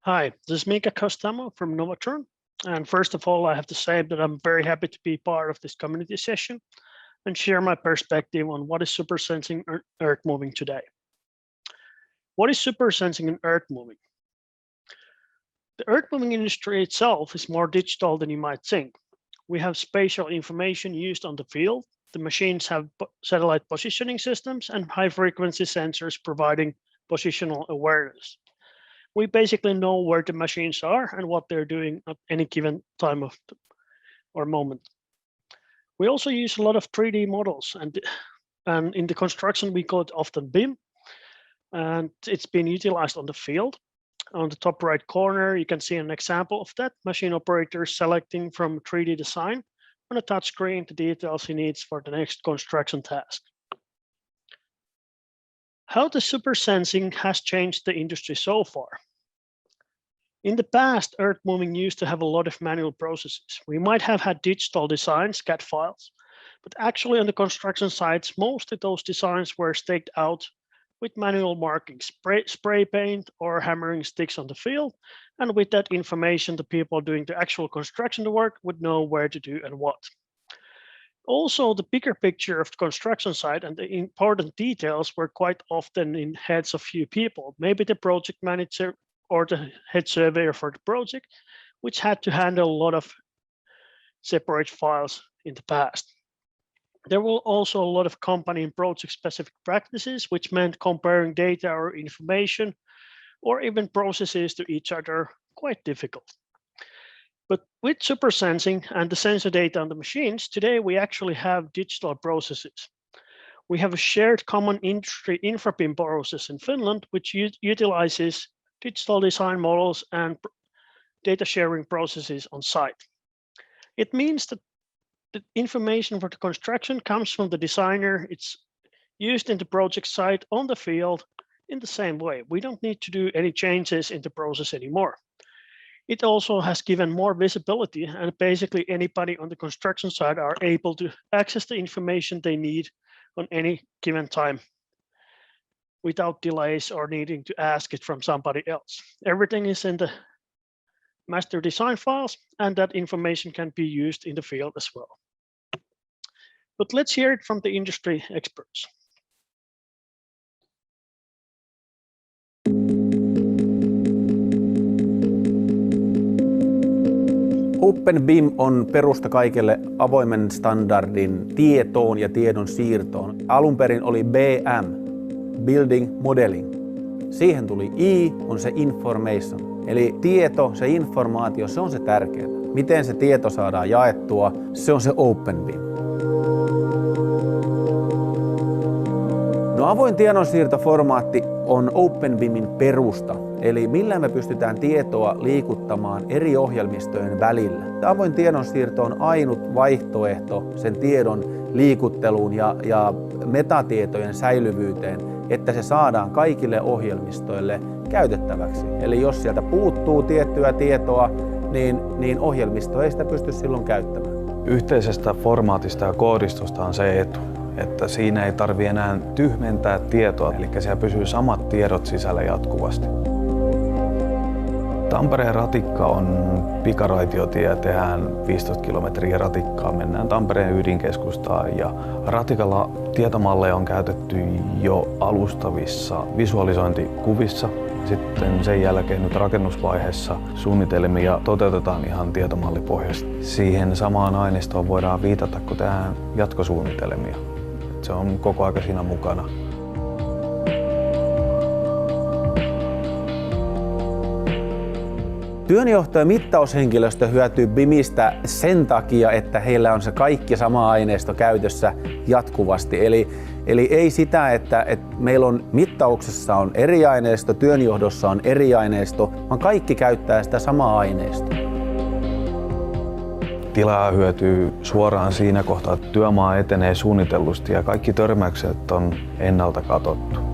Hi, this is Miika Kostamo from Novatron. And first of all, I have to say that I'm very happy to be part of this community session and share my perspective on what is supersensing Earthmoving today. What is supersensing and Earthmoving? The Earthmoving industry itself is more digital than you might think. We have spatial information used on the field. The machines have satellite positioning systems and high-frequency sensors providing positional awareness. We basically know where the machines are and what they're doing at any given time or moment. We also use a lot of 3D models, and in the construction we call it often BIM, and it's been utilized on the field. On the top right corner, you can see an example of that. Machine operator selecting from 3D design on a touch screen the details he needs for the next construction task. How the supersensing has changed the industry so far. In the past, Earthmoving used to have a lot of manual processes. We might have had digital designs, CAD files, but actually on the construction sites, most of those designs were staked out with manual markings, spray paint or hammering sticks on the field. And with that information, the people doing the actual construction work would know where to do and what. Also, the bigger picture of the construction site and the important details were quite often in heads of few people, maybe the project manager or the head surveyor for the project, which had to handle a lot of separate files in the past. There were also a lot of company and project specific practices, which meant comparing data or information or even processes to each other quite difficult. But with supersensing and the sensor data on the machines, today we actually have digital processes. We have a shared common industry InfraBIM process in Finland, which utilizes digital design models and data sharing processes on site. It means that the information for the construction comes from the designer. It's used in the project site on the field in the same way. We don't need to do any changes in the process anymore. It also has given more visibility, and basically anybody on the construction site are able to access the information they need on any given time without delays or needing to ask it from somebody else. Everything is in the master design files, and that information can be used in the field as well. But let's hear it from the industry experts. OpenBIM on perusta kaikelle avoimen standardin tietoon ja tiedon siirtoon. Alun perin oli BM, Building Modeling. Siihen tuli I, on se information. Eli tieto, se informaatio, se on se tärkeää. Miten se tieto saadaan jaettua, se on se OpenBIM. No, avoin tiedonsiirtoformaatti on OpenBIMin perusta. Eli millä me pystytään tietoa liikuttamaan eri ohjelmistojen välillä. Avoin tiedonsiirto on ainut vaihtoehto sen tiedon liikutteluun ja metatietojen säilyvyyteen, että se saadaan kaikille ohjelmistoille käytettäväksi. Eli jos sieltä puuttuu tiettyä tietoa, niin ohjelmisto ei sitä pysty silloin käyttämään. Yhteisestä formaatista ja koodistosta on se etu, että siinä ei tarvitse enää tyhmentää tietoa, eli siellä pysyy samat tiedot sisällä jatkuvasti. Tampereen ratikka on pikaraitiotie, tehdään 15 kilometriä ratikkaa, mennään Tampereen ydinkeskustaan ja ratikalla tietomalleja on käytetty jo alustavissa visualisointikuvissa. Sitten sen jälkeen nyt rakennusvaiheessa suunnitelmia toteutetaan ihan tietomallipohjaisesti. Siihen samaan aineistoon voidaan viitata, kun tehdään jatkosuunnitelmia. Se on koko ajan siinä mukana. Työnjohto- ja mittaushenkilöstö hyötyy BIMistä sen takia, että heillä on se kaikki sama aineisto käytössä jatkuvasti. Eli ei sitä, että meillä on mittauksessa on eri aineisto, työnjohdossa on eri aineisto, vaan kaikki käyttää sitä samaa aineistoa. Tilaaja hyötyy suoraan siinä kohtaa, että työmaa etenee suunnitellusti ja kaikki törmäykset on ennalta katsottu.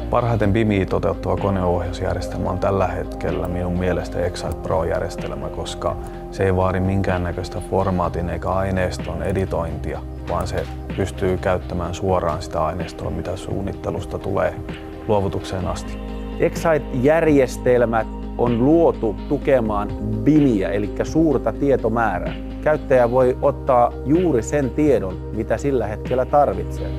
Parhaiten BIMiä toteuttava koneohjausjärjestelmä on tällä hetkellä minun mielestä Excite Pro-järjestelmä, koska se ei vaadi minkäännäköistä formaatin eikä aineiston editointia, vaan se pystyy käyttämään suoraan sitä aineistoa, mitä suunnittelusta tulee luovutukseen asti. Excite-järjestelmät on luotu tukemaan BIMiä, eli suurta tietomäärää. Käyttäjä voi ottaa juuri sen tiedon, mitä sillä hetkellä tarvitsee.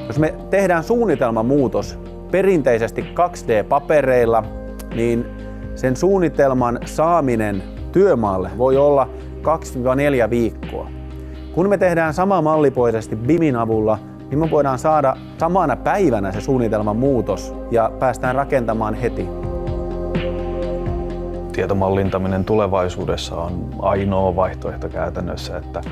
Jos me tehdään suunnitelmamuutos perinteisesti 2D-papereilla, niin sen suunnitelman saaminen työmaalle voi olla 2-4 viikkoa. Kun me tehdään sama mallipohjaisesti BIMin avulla, niin me voidaan saada samana päivänä se suunnitelman muutos ja päästään rakentamaan heti. Tietomallintaminen tulevaisuudessa on ainoa vaihtoehto käytännössä, että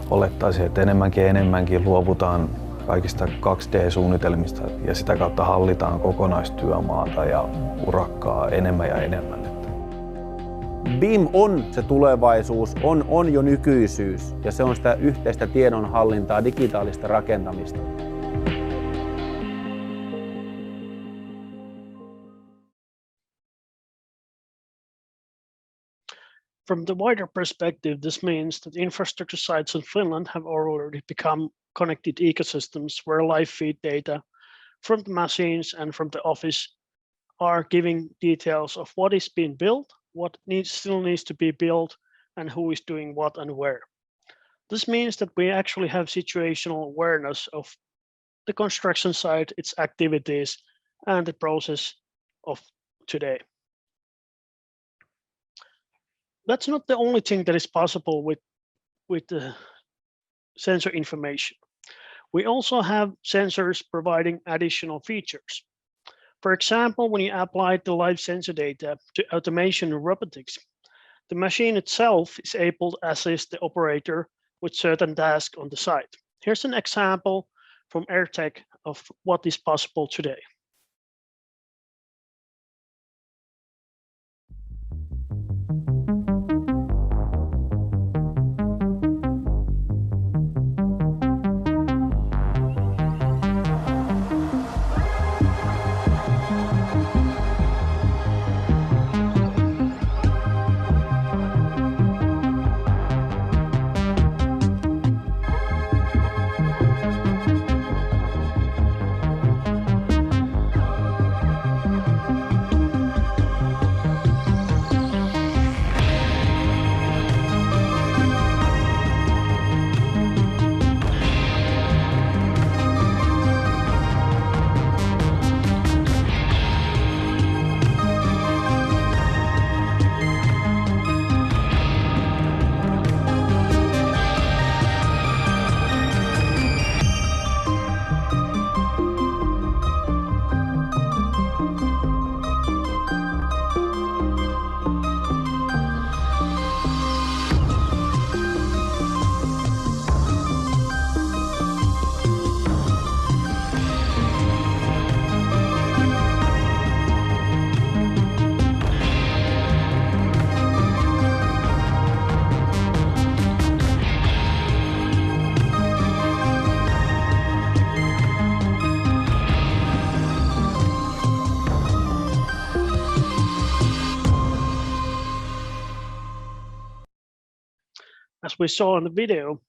olettaisin, että enemmänkin luovutaan kaikista 2D-suunnitelmista ja sitä kautta hallitaan kokonaistyömaata ja urakkaa enemmän ja enemmän. BIM on se tulevaisuus, on jo nykyisyys ja se on sitä yhteistä tiedonhallintaa, digitaalista rakentamista. From the wider perspective, this means that infrastructure sites in Finland have already become connected ecosystems where live feed data from the machines and from the office are giving details of what is being built, what still needs to be built, and who is doing what and where. This means that we actually have situational awareness of the construction site, its activities, and the process of today. That's not the only thing that is possible with the sensor information. We also have sensors providing additional features. For example, when you apply the live sensor data to automation and robotics, the machine itself is able to assist the operator with certain tasks on the site. Here's an example from AirTech of what is possible today. As we saw in the video,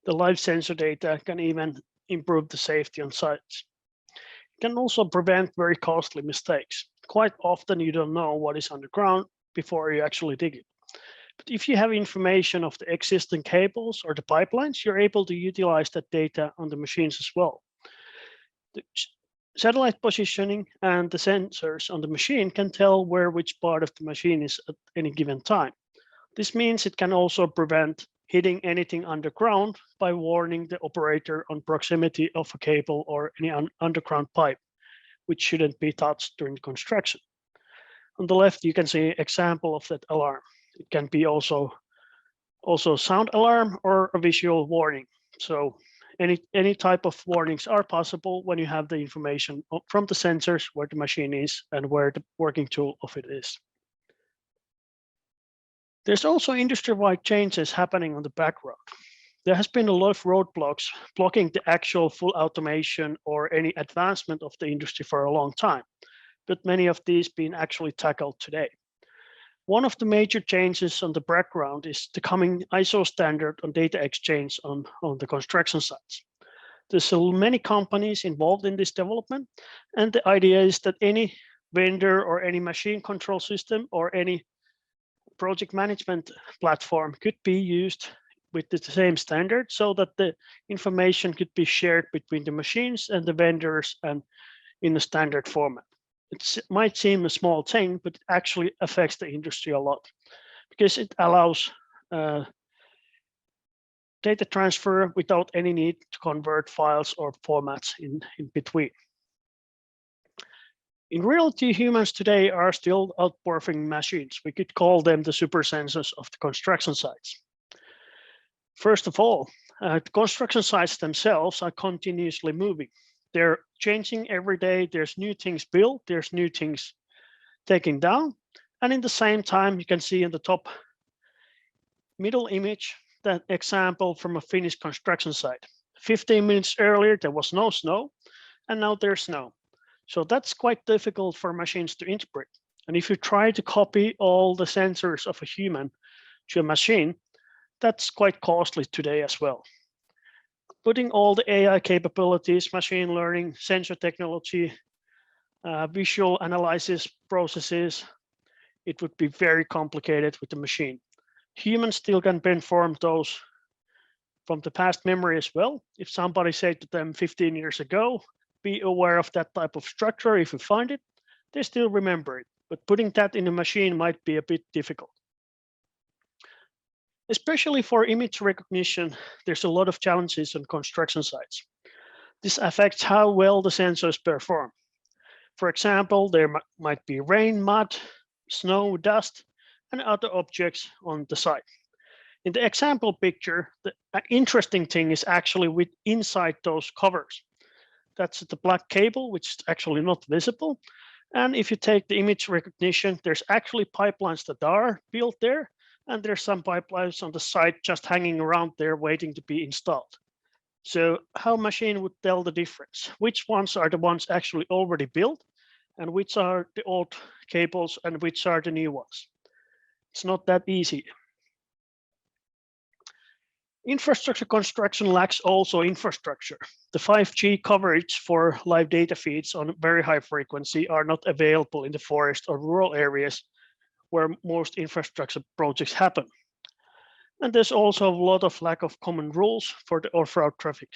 the live sensor data can even improve the safety on sites. It can also prevent very costly mistakes. Quite often you don't know what is underground before you actually dig it. But if you have information of the existing cables or the pipelines, you're able to utilize that data on the machines as well. The satellite positioning and the sensors on the machine can tell where which part of the machine is at any given time. This means it can also prevent hitting anything underground by warning the operator on proximity of a cable or any underground pipe, which shouldn't be touched during construction. On the left, you can see an example of that alarm. It can be also sound alarm or a visual warning. So any type of warnings are possible when you have the information from the sensors where the machine is and where the working tool of it is. There's also industry-wide changes happening on the background. There has been a lot of roadblocks blocking the actual full automation or any advancement of the industry for a long time, but many of these being actually tackled today. One of the major changes on the background is the coming ISO standard on data exchange on the construction sites. There's many companies involved in this development, and the idea is that any vendor or any machine control system or any project management platform could be used with the same standard so that the information could be shared between the machines and the vendors and in a standard format. It might seem a small thing, but it actually affects the industry a lot because it allows data transfer without any need to convert files or formats in between. In reality, humans today are still outperforming machines. We could call them the super sensors of the construction sites. First of all, the construction sites themselves are continuously moving. They're changing every day. There's new things built, there's new things taken down. And in the same time, you can see in the top middle image, that example from a Finnish construction site. 15 minutes earlier, there was no snow, and now there's snow. So that's quite difficult for machines to interpret. And if you try to copy all the sensors of a human to a machine, that's quite costly today as well. Putting all the AI capabilities, machine learning, sensor technology, visual analysis processes, it would be very complicated with the machine. Humans still can perform those from the past memory as well. If somebody said to them 15 years ago, be aware of that type of structure, if you find it, they still remember it. But putting that in a machine might be a bit difficult. Especially for image recognition, there's a lot of challenges on construction sites. This affects how well the sensors perform. For example, there might be rain, mud, snow, dust, and other objects on the site. In the example picture, the interesting thing is actually inside those covers. That's the black cable, which is actually not visible. And if you take the image recognition, there's actually pipelines that are built there, and there's some pipelines on the site just hanging around there waiting to be installed. So how machine would tell the difference? Which ones are the ones actually already built, and which are the old cables, and which are the new ones? It's not that easy. Infrastructure construction lacks also infrastructure. The 5G coverage for live data feeds on very high frequency are not available in the forest or rural areas where most infrastructure projects happen. And there's also a lot of lack of common rules for the off-road traffic.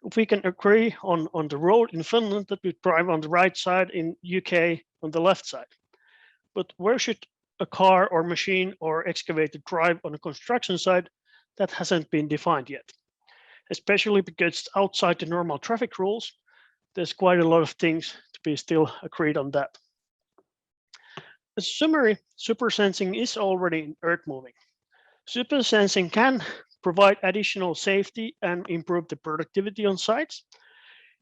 If we can agree on the road in Finland that we drive on the right side, in UK on the left side. But where should a car or machine or excavator drive on a construction site? That hasn't been defined yet, especially because outside the normal traffic rules, there's quite a lot of things to be still agreed on that. As a summary, Supersensing is already in Earthmoving. Supersensing can provide additional safety and improve the productivity on sites.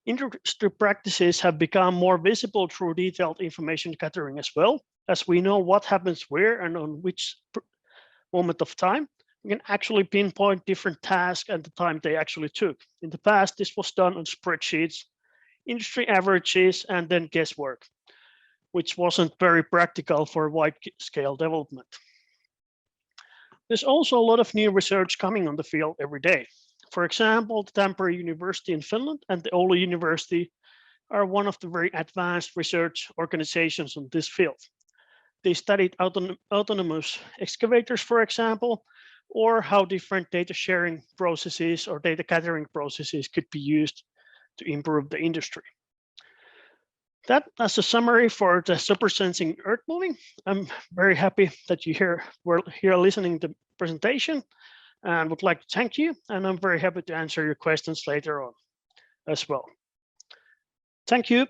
Industry practices have become more visible through detailed information gathering as well, as we know what happens where and on which moment of time. We can actually pinpoint different tasks and the time they actually took. In the past, this was done on spreadsheets, industry averages, and then guesswork, which wasn't very practical for wide-scale development. There's also a lot of new research coming on the field every day. For example, the Tampere University in Finland and the Oulu University are one of the very advanced research organizations on this field. They studied autonomous excavators, for example, or how different data sharing processes or data gathering processes could be used to improve the industry. That's a summary for the Supersensing Earthmoving. I'm very happy that you were here listening to the presentation and would like to thank you. And I'm very happy to answer your questions later on as well. Thank you.